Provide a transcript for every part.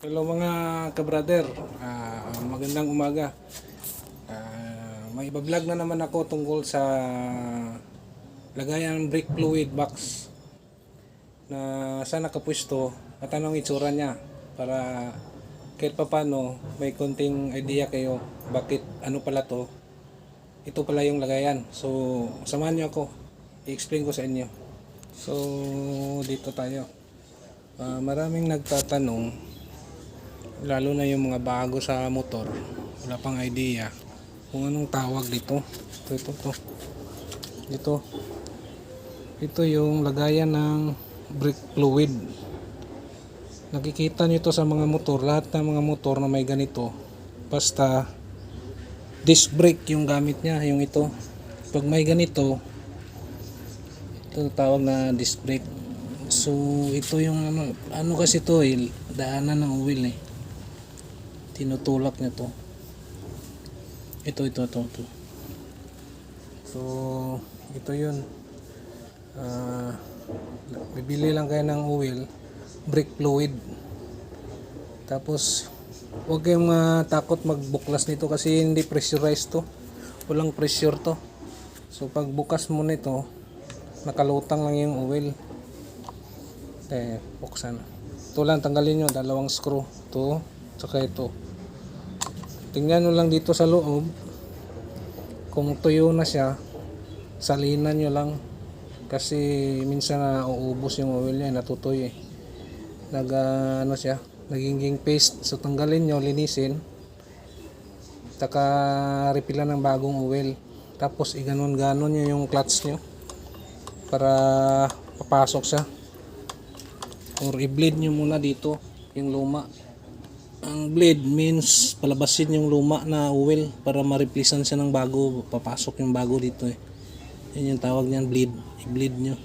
Hello mga kabrader, magandang umaga. May iba-vlog na naman ako tungkol sa lagayan ng brake fluid box na saan nakapwesto at anong itsura niya para kahit papano may konting idea kayo bakit ano pala to. Ito pala yung lagayan. So samahan niyo ako, i-explain ko sa inyo. So dito tayo. Maraming nagtatanong, lalo na yung mga bago sa motor, wala pang idea kung anong tawag dito. Ito yung lagayan ng brake fluid. Nakikita nyo ito sa mga motor, lahat ng mga motor na may ganito, basta disc brake yung gamit niya, yung ito. Pag may ganito, ito tawag na disc brake. So ito yung ano kasi to daanan ng oil tinutulak niya to. Ito. So ito yun. Bibili lang kayo ng oil, brake fluid. Tapos huwag kayong matakot magbuklas nito kasi hindi pressurized to. Walang pressure to. So pag bukas mo nito, nakalutang lang yung oil. Buksan. Ito lang, tanggalin nyo, dalawang screw. Ito, saka ito. Tingnan nyo lang dito sa loob. Kung tuyo na siya, salinan nyo lang. Kasi minsan na uubos yung oil niya, natutoy nagiging paste. So tanggalin nyo, linisin. Taka repilan ng bagong oil. Tapos iganon-ganon nyo yung clutch nyo para papasok siya. Or i-bleed nyo muna dito yung luma. Ang bleed means palabasin yung luma na oil para ma-replacean siya ng bago, papasok yung bago dito Yan yung tawag niyan, bleed. I-bleed nyo.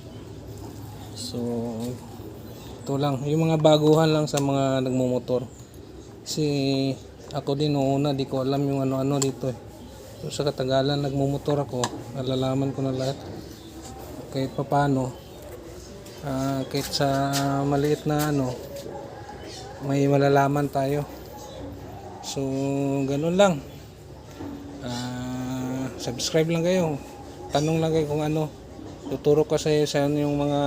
So ito lang, yung mga baguhan lang sa mga nagmumotor. Kasi ako din noon di ko alam yung ano-ano dito So sa katagalan nagmumotor ako, nalalaman ko na lahat. Kahit paano, kahit sa maliit na may malalaman tayo. So ganun lang. Subscribe lang kayo, tanong lang kayo kung ano, tuturo ko sa yung mga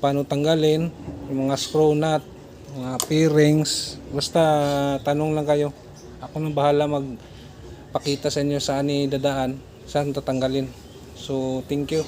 paano tanggalin yung mga screw nut, mga bearings. Basta tanong lang kayo, ako nang bahala magpakita sa inyo saan idadaan, saan tatanggalin. So thank you.